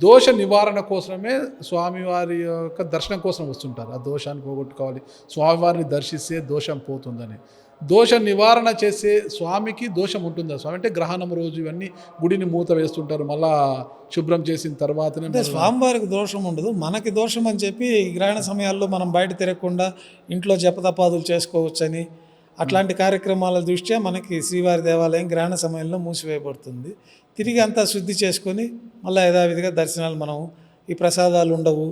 దోష నివారణ కోసమే స్వామివారి యొక్క దర్శనం కోసం వస్తుంటారు. ఆ దోషాన్ని పోగొట్టుకోవాలి, స్వామివారిని దర్శిస్తే దోషం పోతుందని. దోష నివారణ చేసే స్వామికి దోషం ఉంటుందా స్వామి? అంటే గ్రహణం రోజు ఇవన్నీ గుడిని మూత వేస్తుంటారు, మళ్ళా శుభ్రం చేసిన తర్వాతనే. అంటే స్వామివారికి దోషం ఉండదు, మనకి దోషం అని చెప్పి గ్రహణ సమయాల్లో మనం బయట తిరగకుండా ఇంట్లో జపతపాదులు చేసుకోవచ్చని అట్లాంటి కార్యక్రమాల దృష్ట్యా మనకి శ్రీవారి దేవాలయం గ్రహణ సమయంలో మూసివేయబడుతుంది. తిరిగి అంతా శుద్ధి చేసుకొని మళ్ళీ యథావిధిగా దర్శనాలు మనం ఈ ప్రసాదాలు ఉండవు,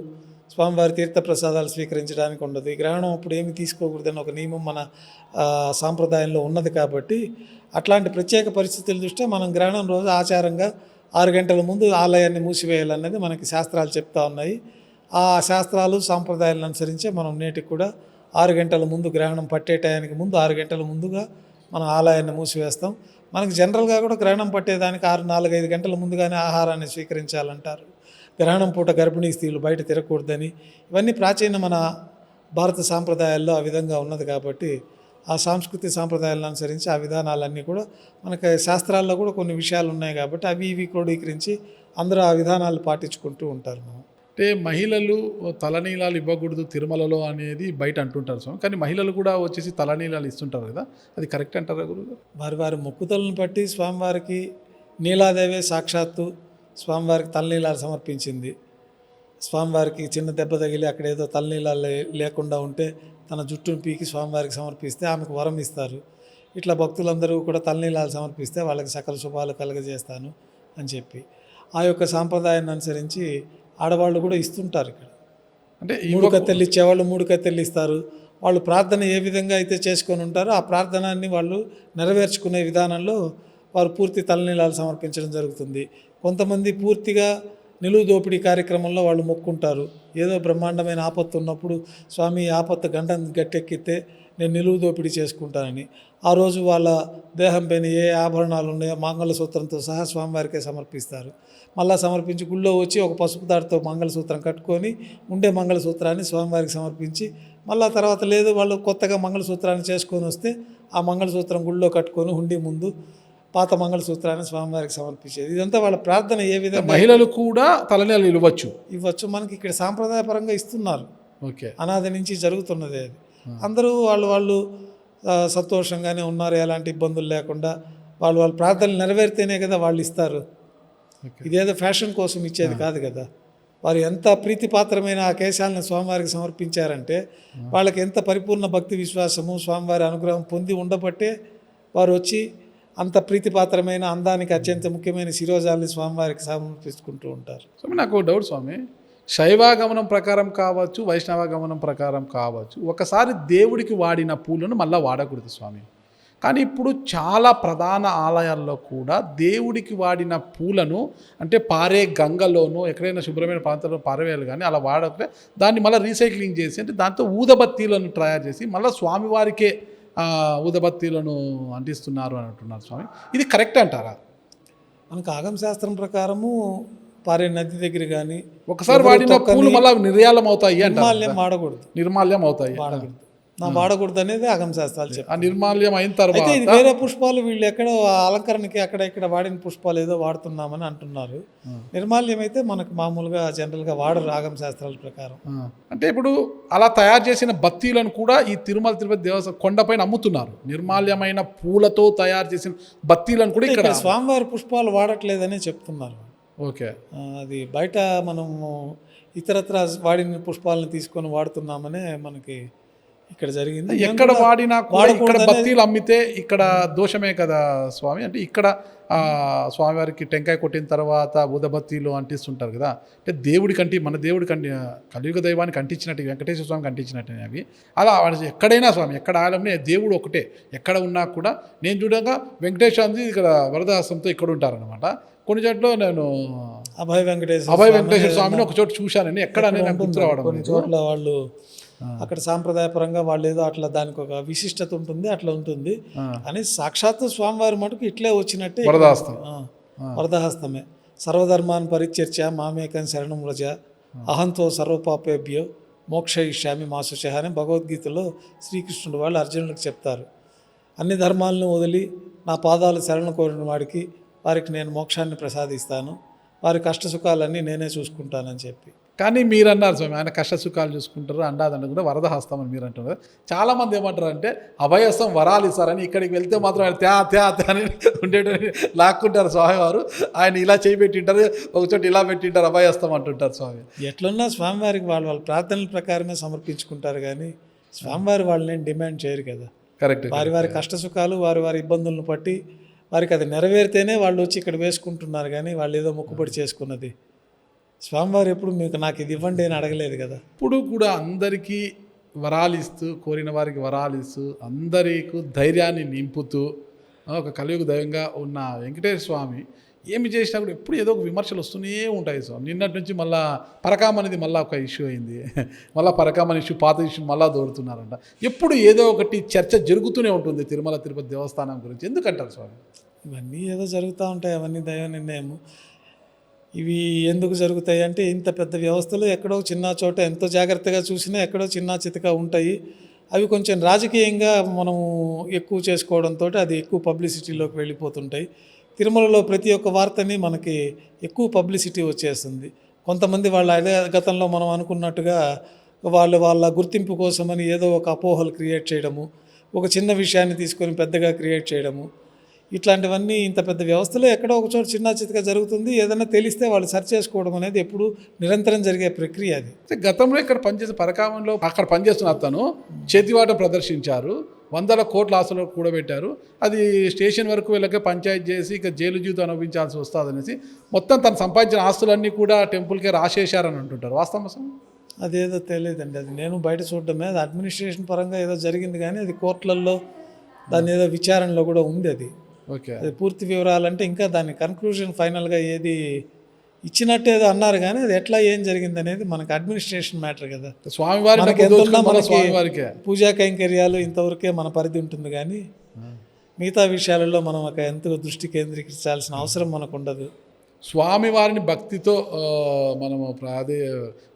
స్వామివారి తీర్థ ప్రసాదాలు స్వీకరించడానికి ఉండదు, ఈ గ్రహణం అప్పుడు ఏమి తీసుకోకూడదని ఒక నియమం మన సాంప్రదాయంలో ఉన్నది. కాబట్టి అట్లాంటి ప్రత్యేక పరిస్థితుల దృష్ట్యా మనం గ్రహణం రోజు ఆచారంగా 6 గంటల ముందు ఆలయాన్ని మూసివేయాలన్నది మనకి శాస్త్రాలు చెప్తా ఉన్నాయి. ఆ శాస్త్రాలు సాంప్రదాయాలను అనుసరించే మనం నేటికి కూడా 6 గంటల ముందు, గ్రహణం పట్టే టయానికి ముందు 6 గంటల ముందుగా మనం ఆలయాన్ని మూసివేస్తాం. మనకి జనరల్గా కూడా గ్రహణం పట్టేదానికి 4-5 గంటల ముందుగానే ఆహారాన్ని స్వీకరించాలంటారు. గ్రహణం పూట గర్భిణీ స్త్రీలు బయట తిరగకూడదని, ఇవన్నీ ప్రాచీన మన భారత సాంప్రదాయాల్లో ఆ విధంగా ఉన్నది. కాబట్టి ఆ సాంస్కృతిక సాంప్రదాయాలను అనుసరించి ఆ విధానాలన్నీ కూడా మనకి శాస్త్రాల్లో కూడా కొన్ని విషయాలు ఉన్నాయి. కాబట్టి అవి క్రోడీకరించి అందరూ ఆ విధానాలు పాటించుకుంటూ ఉంటారు. మనం అంటే మహిళలు తలనీలాలు ఇవ్వకూడదు తిరుమలలో అనేది బయట అంటుంటారు స్వామి, కానీ మహిళలు కూడా వచ్చేసి తలనీలాలు ఇస్తుంటారు కదా, అది కరెక్ట్ అంటారా గురుగారు? వారి మొక్కుతలను బట్టి స్వామివారికి నీలాదేవే సాక్షాత్తు స్వామివారికి తలనీలాలు సమర్పించింది. స్వామివారికి చిన్న దెబ్బ తగిలి అక్కడ ఏదో తలనీలాలు లేకుండా ఉంటే తన జుట్టును పీకి స్వామివారికి సమర్పిస్తే ఆమెకు వరం ఇస్తారు. ఇట్లా భక్తులందరూ కూడా తలనీలాలు సమర్పిస్తే వాళ్ళకి సకల శుభాలు కలగజేస్తాను అని చెప్పి ఆ యొక్క సాంప్రదాయాన్ని అనుసరించి ఆడవాళ్ళు కూడా ఇస్తుంటారు. ఇక్కడ అంటే 3 కత్తెలు ఇచ్చేవాళ్ళు 3 కత్తెలు ఇస్తారు. వాళ్ళు ప్రార్థన ఏ విధంగా అయితే చేసుకొని ఉంటారో ఆ ప్రార్థనాన్ని వాళ్ళు నెరవేర్చుకునే విధానంలో వారు పూర్తి తలనీలాలు సమర్పించడం జరుగుతుంది. కొంతమంది పూర్తిగా నిలువు దోపిడీ కార్యక్రమంలో వాళ్ళు మొక్కుంటారు. ఏదో బ్రహ్మాండమైన ఆపత్తు ఉన్నప్పుడు స్వామి ఆపత్తు గండం గట్టెక్కితే నేను నిలువు దోపిడీ చేసుకుంటానని ఆ రోజు వాళ్ళ దేహం పైన ఏ ఆభరణాలు ఉన్నాయో మంగళసూత్రంతో సహా స్వామివారికే సమర్పిస్తారు. మళ్ళీ సమర్పించి గుళ్ళో వచ్చి ఒక పసుపు దాడితో మంగళసూత్రం కట్టుకొని ఉండే మంగళసూత్రాన్ని స్వామివారికి సమర్పించి మళ్ళీ తర్వాత లేదు వాళ్ళు కొత్తగా మంగళసూత్రాన్ని చేసుకొని వస్తే ఆ మంగళసూత్రం గుళ్ళో కట్టుకొని హుండీ ముందు పాత మంగళసూత్రాన్ని స్వామివారికి సమర్పించేది. ఇదంతా వాళ్ళ ప్రార్థన ఏ విధంగా. మహిళలు కూడా తలనీలాలు ఇవ్వచ్చు. మనకి ఇక్కడ సాంప్రదాయపరంగా ఇస్తున్నారు. ఓకే, అనాది నుంచి జరుగుతున్నది అది. అందరూ వాళ్ళు సంతోషంగానే ఉన్నారు, ఎలాంటి ఇబ్బందులు లేకుండా వాళ్ళ ప్రార్థనలు నెరవేరితేనే కదా వాళ్ళు ఇస్తారు. ఇదేదో ఫ్యాషన్ కోసం ఇచ్చేది కాదు కదా. వారు ఎంత ప్రీతిపాత్రమైన ఆ కేశాలను స్వామివారికి సమర్పించారంటే వాళ్ళకి ఎంత పరిపూర్ణ భక్తి విశ్వాసము స్వామివారి అనుగ్రహం పొంది ఉండబట్టే వారు వచ్చి అంత ప్రీతిపాత్రమైన అందానికి అత్యంత ముఖ్యమైన శిరోజాలని స్వామివారికి సమర్పించుకుంటూ ఉంటారు. స్వామి నాకు డౌట్ స్వామి, శైవాగమనం ప్రకారం కావచ్చు, వైష్ణవగమనం ప్రకారం కావచ్చు, ఒకసారి దేవుడికి వాడిన పూలను మళ్ళీ వాడకూడదు స్వామి. కానీ ఇప్పుడు చాలా ప్రధాన ఆలయాల్లో కూడా దేవుడికి వాడిన పూలను అంటే పారే గంగలోనూ ఎక్కడైనా శుభ్రమైన ప్రాంతాల్లో పారవేయాలి, కానీ అలా వాడకపోతే దాన్ని మళ్ళీ రీసైక్లింగ్ చేసి అంటే దాంతో ఊదబత్తీలను తయారు చేసి మళ్ళీ స్వామివారికే ఊదబత్తీలను అంటిస్తున్నారు అని అంటున్నారు స్వామి. ఇది కరెక్ట్ అంటారా? మనకు ఆగమ శాస్త్రం ప్రకారము పారే నది దగ్గర కానీ ఒకసారి వాడిన పూలు మళ్ళీ నిర్యాలం అవుతాయి అంటే నిర్మాల్యం అవుతాయి, వాడకూడదు అనేది ఆగమ శాస్త్రాలు చెప్పారు. ఆ నిర్మాల్యం అయిన తర్వాత ఇది వేరే పుష్పాలు వీళ్ళు ఎక్కడో అలంకరణకి అక్కడ ఇక్కడ వాడిన పుష్పాలు ఏదో వాడుతున్నామని అంటున్నారు. నిర్మాల్యం అయితే మనకు మామూలుగా జనరల్గా వాడరు ఆగమ శాస్త్రాల ప్రకారం. అంటే ఇప్పుడు అలా తయారు చేసిన బత్తీలను కూడా ఈ తిరుమల తిరుపతి దేవస్థానం కొండపైన అమ్ముతున్నారు. నిర్మాల్యమైన పూలతో తయారు చేసిన బత్తీలను కూడా ఇక్కడ స్వామివారి పుష్పాలు వాడట్లేదని చెప్తున్నారు. ఓకే, అది బయట మనము ఇతరత్ర వాడిన పుష్పాలను తీసుకొని వాడుతున్నామనే మనకి ఇక్కడ జరిగింది. ఎక్కడ వాడినా కూడా ఇక్కడ బత్తీలు అమ్మితే ఇక్కడ దోషమే కదా స్వామి. అంటే ఇక్కడ స్వామివారికి టెంకాయ కొట్టిన తర్వాత ఊదబత్తీలు అంటిస్తుంటారు కదా, అంటే దేవుడికి మన దేవుడికి కలియుగ దైవానికి అంటించినట్టు, వెంకటేశ్వర స్వామికి అంటించినట్టు అవి అలా ఎక్కడైనా స్వామి ఎక్కడ ఆలయంలో దేవుడు ఒకటే ఎక్కడ ఉన్నా కూడా. నేను చూడగా వెంకటేశ్వర ఇక్కడ వరదహస్తంతో ఇక్కడ ఉంటారనమాట. కొన్ని చోట్ల నేను అభయ వెంకటేశ్వర స్వామిని ఒక చోట చూశానని ఎక్కడ గుర్తు రావడం. కొన్ని చోట్ల వాళ్ళు అక్కడ సాంప్రదాయపరంగా వాళ్ళు ఏదో అట్లా దానికి ఒక విశిష్టత ఉంటుంది, అట్లా ఉంటుంది అని సాక్షాత్తు స్వామివారి మటుకు ఇట్లే వచ్చినట్టే వరదహస్తమే. సర్వధర్మాన్ పరిచర్య మామేకం శరణం వ్రజ అహంతో సర్వపాపేభ్యో మోక్షయిష్యామి మా శుచః అని భగవద్గీతలో శ్రీకృష్ణుడు వాళ్ళు అర్జునుడికి చెప్తారు. అన్ని ధర్మాలను వదిలి నా పాదాలు శరణ కోరిన వారికి నేను మోక్షాన్ని ప్రసాదిస్తాను. వారి కష్ట సుఖాలన్నీ నేనే చూసుకుంటానని చెప్పి. కానీ మీరు అన్నారు స్వామి, ఆయన కష్ట సుఖాలు చూసుకుంటారు, అండాదండ కూడా వరద హస్తం అని మీరు అంటున్నారు. చాలామంది ఏమంటారు అంటే అభయహస్తం వరాలు ఇస్తారని, ఇక్కడికి వెళ్తే మాత్రం ఆయన త్యా అని ఉండేటని లాక్కుంటారు స్వామివారు. ఆయన ఇలా చేయబెట్టింటారు, ఒకచోట ఇలా పెట్టింటారు, అభయహస్తం అంటుంటారు స్వామి. ఎట్లున్నా స్వామివారికి వాళ్ళ ప్రార్థనల ప్రకారమే సమర్పించుకుంటారు, కానీ స్వామివారి వాళ్ళని డిమాండ్ చేయరు కదా. కరెక్ట్. వారి కష్ట సుఖాలు వారి ఇబ్బందులను బట్టి వారికి అది నెరవేరితేనే వాళ్ళు వచ్చి ఇక్కడ వేసుకుంటున్నారు, కానీ వాళ్ళు ఏదో మొక్కుబడి చేసుకున్నది స్వామివారు ఎప్పుడు నాకు ఇది ఇవ్వండి అని అడగలేదు కదా. ఇప్పుడు కూడా అందరికీ వరాలు ఇస్తూ, కోరిన వారికి వరాలు ఇస్తూ, అందరికీ ధైర్యాన్ని నింపుతూ ఒక కలియుగ దైవంగా ఉన్న వెంకటేశ్వర స్వామి ఏమి చేసినా కూడా ఎప్పుడు ఏదో ఒక విమర్శలు వస్తూనే ఉంటాయి స్వామి. నిన్నటి నుంచి మళ్ళీ పరకామ అనేది మళ్ళీ ఒక ఇష్యూ అయింది, మళ్ళీ పరకామ ఇష్యూ, పాత ఇష్యూ మళ్ళీ దోరుతున్నారంట. ఎప్పుడు ఏదో ఒకటి చర్చ జరుగుతూనే ఉంటుంది తిరుమల తిరుపతి దేవస్థానం గురించి. ఎందుకంటారు స్వామి? ఇవన్నీ ఏదో జరుగుతూ ఉంటాయి, అవన్నీ దైవ నిర్ణయము. ఇవి ఎందుకు జరుగుతాయి అంటే, ఇంత పెద్ద వ్యవస్థలు ఎక్కడో చిన్న చోట ఎంతో జాగ్రత్తగా చూసినా ఎక్కడో చిన్న చితకా ఉంటాయి. అవి కొంచెం రాజకీయంగా మనము ఎక్కువ చేసుకోవడంతో అది ఎక్కువ పబ్లిసిటీలోకి వెళ్ళిపోతుంటాయి. తిరుమలలో ప్రతి ఒక్క వార్తని మనకి ఎక్కువ పబ్లిసిటీ వచ్చేస్తుంది. కొంతమంది వాళ్ళ గతంలో మనం అనుకున్నట్టుగా వాళ్ళ గుర్తింపు కోసమని ఏదో ఒక అపోహలు క్రియేట్ చేయడము, ఒక చిన్న విషయాన్ని తీసుకొని పెద్దగా క్రియేట్ చేయడము, ఇట్లాంటివన్నీ ఇంత పెద్ద వ్యవస్థలో ఎక్కడో ఒక చోట చిన్న చితక జరుగుతుంది. ఏదైనా తెలిస్తే వాళ్ళు సెర్చ్ చేసుకోవడం అనేది ఎప్పుడు నిరంతరం జరిగే ప్రక్రియ. అది గతంలో ఇక్కడ పనిచేసే పరకామంలో అక్కడ పనిచేస్తున్న అతను చేతివాట ప్రదర్శించారు, 100 కోట్ల ఆస్తులు కూడబెట్టారు. అది స్టేషన్ వరకు వెళ్ళక పంచాయతీ చేసి ఇక జైలు జీవితం అనుభవించాల్సి వస్తుంది అనేసి మొత్తం తను సంపాదించిన ఆస్తులన్నీ కూడా టెంపుల్కే రాసేశారని అంటుంటారు. వాస్తవం? అదేదో తెలియదండి, అది నేను బయట చూడడమే. అది అడ్మినిస్ట్రేషన్ పరంగా ఏదో జరిగింది, కానీ అది కోర్టులలో దాని ఏదో విచారణలో కూడా ఉంది. అది ఓకే, అది పూర్తి వివరాలంటే ఇంకా దాని కన్క్లూజన్ ఫైనల్గా ఏది ఇచ్చినట్టు ఏదో అన్నారు, కానీ అది ఎట్లా ఏం జరిగింది అనేది మనకి అడ్మినిస్ట్రేషన్ మ్యాటర్ కదా. స్వామివారికి పూజా కైంకర్యాలు ఇంతవరకే మన పరిధి ఉంటుంది, కానీ మిగతా విషయాలలో మనం ఒక ఎంతో దృష్టి కేంద్రీకరించాల్సిన అవసరం మనకు ఉండదు. స్వామివారిని భక్తితో మనము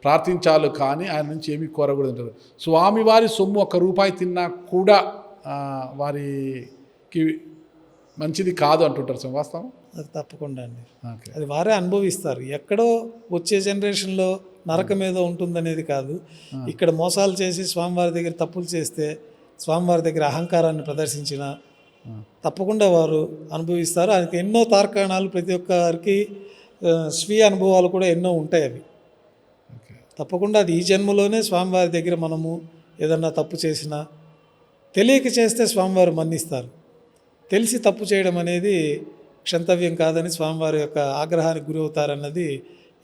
ప్రార్థించాలి, కానీ ఆయన నుంచి ఏమీ కోరకూడదు అంటారు. స్వామివారి సొమ్ము 1 రూపాయి తిన్నా కూడా వారికి మంచిది కాదు అంటుంటారు సార్. వాస్తవం? అది తప్పకుండా అండి, అది వారే అనుభవిస్తారు. ఎక్కడో వచ్చే జనరేషన్లో నరకం ఏదో ఉంటుందనేది కాదు. ఇక్కడ మోసాలు చేసి స్వామివారి దగ్గర తప్పులు చేస్తే, స్వామివారి దగ్గర అహంకారాన్ని ప్రదర్శించిన తప్పకుండా వారు అనుభవిస్తారు. ఆయనకి ఎన్నో తార్కాణాలు, ప్రతి ఒక్కరికి స్వీయ అనుభవాలు కూడా ఎన్నో ఉంటాయి. అవి తప్పకుండా అది ఈ జన్మలోనే స్వామివారి దగ్గర మనము ఏదన్నా తప్పు చేసినా, తెలియక చేస్తే స్వామివారు మన్నిస్తారు. తెలిసి తప్పు చేయడం అనేది క్షంతవ్యం కాదని స్వామివారి యొక్క ఆగ్రహానికి గురి అవుతారన్నది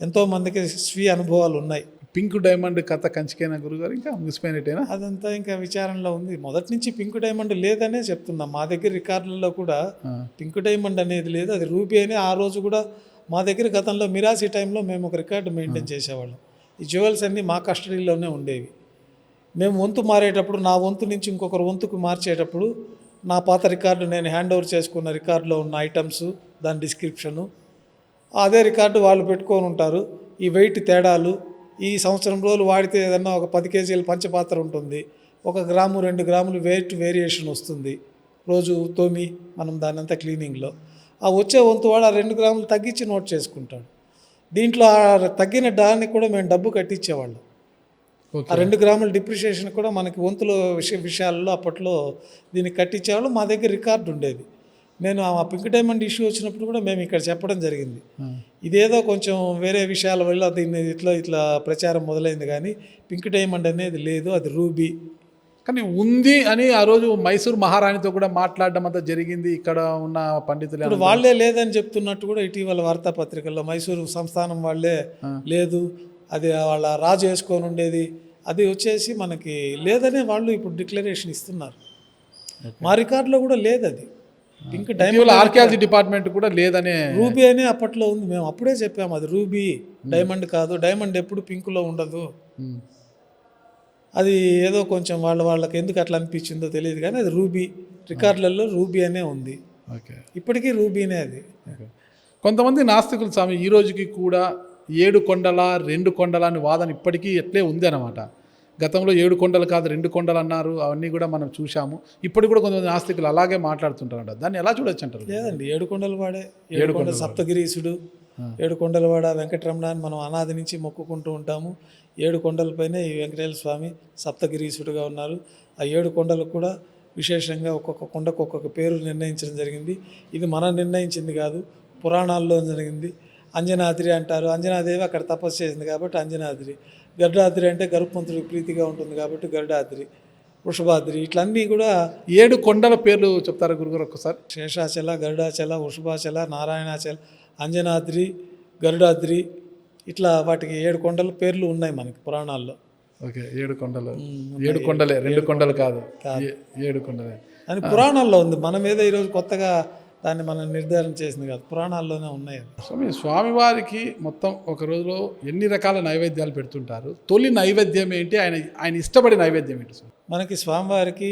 ఎంతోమందికి స్వీయ అనుభవాలు ఉన్నాయి. పింక్ డైమండ్ కథ కంచికైనా గురుగారు, ఇంకా మిస్పోయినట్టేనా? అదంతా ఇంకా విచారణలో ఉంది. మొదటి నుంచి పింక్ డైమండ్ లేదనే చెప్తున్నాం. మా దగ్గర రికార్డులలో కూడా పింక్ డైమండ్ అనేది లేదు, అది రూబీ అని. ఆ రోజు కూడా మా దగ్గర గతంలో మిరాసి టైంలో మేము ఒక రికార్డు మెయింటైన్ చేసేవాళ్ళం. ఈ జ్యువెల్స్ అన్నీ మా కస్టడీలోనే ఉండేవి. మేము వంతు మారేటప్పుడు, నా వంతు నుంచి ఇంకొకరు వంతుకు మార్చేటప్పుడు నా పాత రికార్డు, నేను హ్యాండ్ ఓవర్ చేసుకున్న రికార్డులో ఉన్న ఐటమ్స్, దాని డిస్క్రిప్షను, అదే రికార్డు వాళ్ళు పెట్టుకొని ఉంటారు. ఈ వెయిట్ తేడాలు, ఈ సంవత్సరం రోజులు వాడితే ఏదన్నా ఒక 10 కేజీల పంచపాత్ర ఉంటుంది, 1 గ్రాము 2 గ్రాములు వెయిట్ వేరియేషన్ వస్తుంది రోజు తోమి మనం దాని అంతా క్లీనింగ్లో. ఆ వచ్చే వంతు వాడు ఆ 2 గ్రాములు తగ్గించి నోట్ చేసుకుంటాడు. దీంట్లో ఆ తగ్గిన దానికి కూడా మేము డబ్బు కట్టించేవాళ్ళం. ఆ 2 గ్రాముల డిప్రిషియేషన్ కూడా మనకి వంతుల విషయాల్లో అప్పట్లో దీనికి కట్టించేవాళ్ళు. మా దగ్గర రికార్డు ఉండేది. నేను ఆ పింక్ డైమండ్ ఇష్యూ వచ్చినప్పుడు కూడా మేము ఇక్కడ చెప్పడం జరిగింది. ఇదేదో కొంచెం వేరే విషయాల వల్ల దీన్ని ఇట్లా ప్రచారం మొదలైంది, కానీ పింక్ డైమండ్ అనేది లేదు, అది రూబీ. కానీ ఉంది అని ఆ రోజు మైసూర్ మహారాణితో కూడా మాట్లాడడం అంతా జరిగింది. ఇక్కడ ఉన్న పండితులు ఇప్పుడు వాళ్ళే లేదని చెప్తున్నట్టు కూడా ఇటీవల వార్తాపత్రికల్లో మైసూరు సంస్థానం వాళ్ళే లేదు, అది వాళ్ళ రాజు వేసుకొని ఉండేది, అది వచ్చేసి మనకి లేదనే వాళ్ళు ఇప్పుడు డిక్లరేషన్ ఇస్తున్నారు. మా రికార్డులో కూడా లేదు అది. పింక్ డైమండ్ ఆర్కియాలజీ డిపార్ట్మెంట్ కూడా లేదనే, రూబీ అనే అప్పట్లో ఉంది. మేము అప్పుడే చెప్పాము అది రూబీ, డైమండ్ కాదు. డైమండ్ ఎప్పుడు పింక్లో ఉండదు. అది ఏదో కొంచెం వాళ్ళకి ఎందుకు అట్లా అనిపించిందో తెలియదు, కానీ అది రూబీ. రికార్డులలో రూబీ అనే ఉంది. ఇప్పటికీ రూబీనే అది. కొంతమంది నాస్తికులు స్వామి ఈ రోజుకి కూడా 7 కొండల 2 కొండల అని వాదన ఇప్పటికీ ఎట్లే ఉంది అన్నమాట. గతంలో 7 కొండలు కాదు 2 కొండలు అన్నారు, అవన్నీ కూడా మనం చూసాము. ఇప్పటికి కూడా కొంతమంది నాస్తికులు అలాగే మాట్లాడుతుంటారంట. దాన్ని ఎలా చూడొచ్చు అంటారు? లేదండి, 7 కొండలు వాడే. 7 కొండలు సప్తగిరీసుడు, ఏడు కొండలవాడ వెంకటరమణ అని మనం అనాది నుంచి మొక్కుకుంటూ ఉంటాము. 7 కొండలపైనే ఈ వెంకటేశ్వర స్వామి సప్తగిరీశుడుగా ఉన్నారు. ఆ 7 కొండలకు కూడా విశేషంగా ఒక్కొక్క కొండకు ఒక్కొక్క పేరు నిర్ణయించడం జరిగింది. ఇది మనం నిర్ణయించింది కాదు, పురాణాల్లో జరిగింది. అంజనాద్రి అంటారు, అంజనాదేవి అక్కడ తపస్సు చేసింది కాబట్టి అంజనాద్రి. గరుడాద్రి అంటే గరుత్మంతుడికి ప్రీతిగా ఉంటుంది కాబట్టి గరుడాద్రి, వృషభాద్రి, ఇట్లన్నీ కూడా 7 కొండల పేర్లు చెప్తారా గురుగారు ఒక్కసారి? శేషాచల, గరుడాచల, వృషభాచల, నారాయణాచల, అంజనాద్రి, గరుడాద్రి, ఇట్లా వాటికి 7 కొండల పేర్లు ఉన్నాయి మనకి పురాణాల్లో. ఓకే, 7 కొండలు. 7 కొండలే, 2 కొండలు కాదు, 7 కొండలే అని పురాణాల్లో ఉంది. మనం ఏదో ఈరోజు కొత్తగా దాన్ని మనం నిర్ధారణ చేసింది కాదు, పురాణాల్లోనే ఉన్నాయి. స్వామివారికి మొత్తం ఒక రోజులో ఎన్ని రకాల నైవేద్యాలు పెడుతుంటారు? తొలి నైవేద్యం ఏంటి? ఆయన ఇష్టపడే నైవేద్యం ఏంటి స్వామి? మనకి స్వామివారికి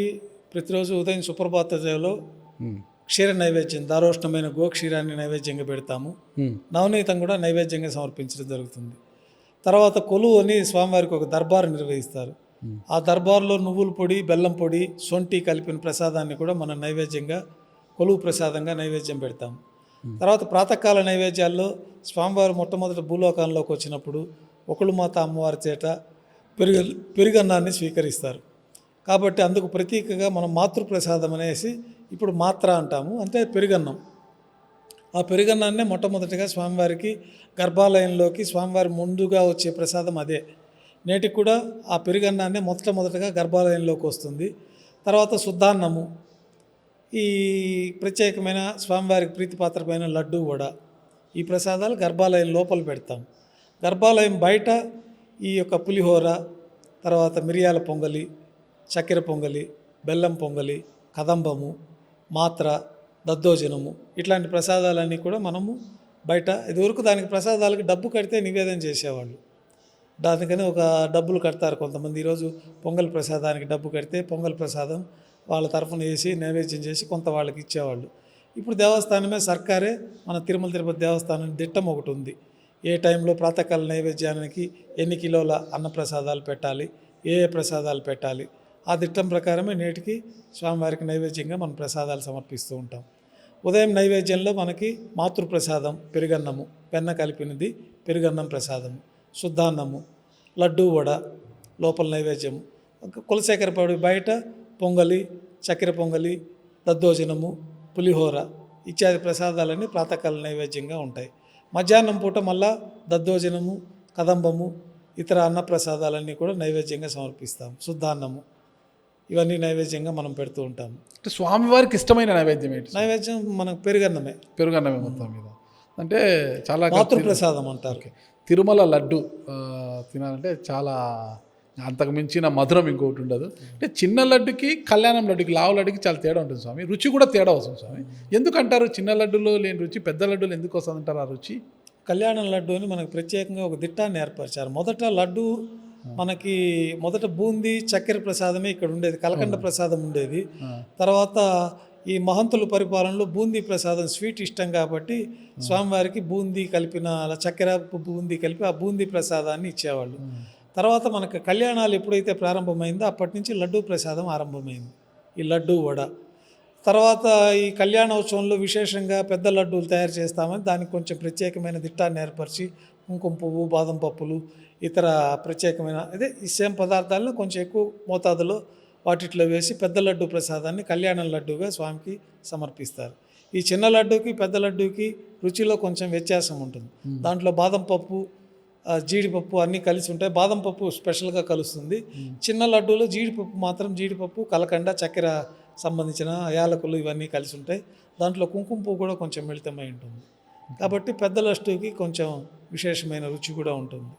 ప్రతిరోజు ఉదయం సుప్రభాత సేవలో క్షీర నైవేద్యం, దారోష్ణమైన గోక్షీరాన్ని నైవేద్యంగా పెడతాము. నవనీతం కూడా నైవేద్యంగా సమర్పించడం జరుగుతుంది. తర్వాత కొలువు అని స్వామివారికి ఒక దర్బారు నిర్వహిస్తారు. ఆ దర్బార్లో నువ్వుల పొడి, బెల్లం పొడి, సొంటి కలిపిన ప్రసాదాన్ని కూడా మనం నైవేద్యంగా, కొలువు ప్రసాదంగా నైవేద్యం పెడతాం. తర్వాత ప్రాతకాల నైవేద్యాల్లో స్వామివారు మొట్టమొదటి భూలోకంలోకి వచ్చినప్పుడు ఒకళ్ళు మాత అమ్మవారి చేత పెరుగన్నాన్ని స్వీకరిస్తారు. కాబట్టి అందుకు ప్రతీకగా మనం మాతృప్రసాదం అనేసి ఇప్పుడు మాత్ర అంటాము, అంటే పెరుగన్నం. ఆ పెరుగన్నాన్నే మొట్టమొదటిగా స్వామివారికి గర్భాలయంలోకి స్వామివారి ముందుగా వచ్చే ప్రసాదం అదే. నేటికి కూడా ఆ పెరుగన్నాన్నే మొట్టమొదటిగా గర్భాలయంలోకి వస్తుంది. తర్వాత శుద్ధాన్నము, ఈ ప్రత్యేకమైన స్వామివారికి ప్రీతిపాత్రమైన లడ్డు వడ, ఈ ప్రసాదాలు గర్భాలయం లోపల పెడతాం. గర్భాలయం బయట ఈ యొక్క పులిహోర, తర్వాత మిరియాల పొంగలి, చక్కెర పొంగలి, బెల్లం పొంగలి, కదంబము, మాత్ర, దద్దోజనము, ఇట్లాంటి ప్రసాదాలన్నీ కూడా మనము బయట, ఇదివరకు దానికి ప్రసాదాలకు డబ్బు కడితే నివేదన చేసేవాళ్ళు. దానికని ఒక డబ్బులు కడతారు కొంతమంది. ఈరోజు పొంగల్ ప్రసాదానికి డబ్బు కడితే పొంగల్ ప్రసాదం వాళ్ళ తరఫున వేసి నైవేద్యం చేసి కొంత వాళ్ళకి ఇచ్చేవాళ్ళు. ఇప్పుడు దేవస్థానమే, సర్కారే, మన తిరుమల తిరుపతి దేవస్థానం దిట్టం ఒకటి ఉంది. ఏ టైంలో ప్రాతకాల నైవేద్యానికి ఎన్ని కిలోల అన్నప్రసాదాలు పెట్టాలి, ఏ ప్రసాదాలు పెట్టాలి, ఆ దిట్టం ప్రకారమే నేటికి స్వామివారికి నైవేద్యంగా మనం ప్రసాదాలు సమర్పిస్తూ ఉంటాం. ఉదయం నైవేద్యంలో మనకి మాతృప్రసాదం పెరుగన్నము, పెన్న కలిపినది పెరుగన్నం ప్రసాదము, శుద్ధాన్నము, లడ్డు వడ లోపల నైవేద్యము, కులశేఖర పొడి బయట పొంగలి, చక్కెర పొంగలి, దద్దోజనము, పులిహోర ఇత్యాది ప్రసాదాలన్నీ ప్రాతకాల నైవేద్యంగా ఉంటాయి. మధ్యాహ్నం పూట మళ్ళా దద్దోజనము, కదంబము, ఇతర అన్న ప్రసాదాలన్నీ కూడా నైవేద్యంగా సమర్పిస్తాం. శుద్ధాన్నము, ఇవన్నీ నైవేద్యంగా మనం పెడుతూ ఉంటాము. అంటే స్వామివారికి ఇష్టమైన నైవేద్యం ఏంటి? నైవేద్యం మనకు పెరుగన్నమే. పెరుగన్నమే మొత్తం మీద. అంటే చాలా మాతృప్రసాదం అంటారు. తిరుమల లడ్డు తినాలంటే చాలా అంతకు మించిన మధురం ఇంకొకటి ఉండదు. అంటే చిన్న లడ్డుకి కళ్యాణం లడ్డుకి, లావు లడ్డుకి చాలా తేడా ఉంటుంది స్వామి. రుచి కూడా తేడా వస్తుంది స్వామి. ఎందుకంటారు చిన్న లడ్డులో లేని రుచి పెద్ద లడ్డులో ఎందుకు వస్తుంది అంటారు ఆ రుచి? కళ్యాణం లడ్డు అని మనకు ప్రత్యేకంగా ఒక దిట్టాన్ని ఏర్పరిచారు. మొదట లడ్డు మనకి మొదట బూందీ చక్కెర ప్రసాదమే ఇక్కడ ఉండేది, కలకండ ప్రసాదం ఉండేది. తర్వాత ఈ మహంతుల పరిపాలనలో బూందీ ప్రసాదం స్వీట్ ఇష్టం కాబట్టి స్వామివారికి బూందీ కలిపిన చక్కెర బూందీ కలిపి ఆ బూందీ ప్రసాదాన్ని ఇచ్చేవాళ్ళు. తర్వాత మనకు కళ్యాణాలు ఎప్పుడైతే ప్రారంభమైందో అప్పటి నుంచి లడ్డూ ప్రసాదం ఆరంభమైంది, ఈ లడ్డు వడ. తర్వాత ఈ కళ్యాణోత్సవంలో విశేషంగా పెద్ద లడ్డూలు తయారు చేస్తామని దానికి కొంచెం ప్రత్యేకమైన దిట్టాన్ని ఏర్పరిచి కుంకుమ పువ్వు, బాదం పప్పులు, ఇతర ప్రత్యేకమైన అదే ఈ సేమ్ పదార్థాలను కొంచెం ఎక్కువ మోతాదులో వాటిట్లో వేసి పెద్ద లడ్డు ప్రసాదాన్ని కళ్యాణం లడ్డూగా స్వామికి సమర్పిస్తారు. ఈ చిన్న లడ్డూకి పెద్ద లడ్డూకి రుచిలో కొంచెం వ్యత్యాసం ఉంటుంది. దాంట్లో బాదం పప్పు, జీడిపప్పు అన్నీ కలిసి ఉంటాయి. బాదం పప్పు స్పెషల్గా కలుస్తుంది. చిన్న లడ్డూలో జీడిపప్పు మాత్రం జీడిపప్పు, కలకండ, చక్కెర సంబంధించిన యాలకులు ఇవన్నీ కలిసి ఉంటాయి. దాంట్లో కుంకుమ పువ్వు కూడా కొంచెం మిళితమై ఉంటుంది. కాబట్టి పెద్ద లడ్డూకి కొంచెం విశేషమైన రుచి కూడా ఉంటుంది.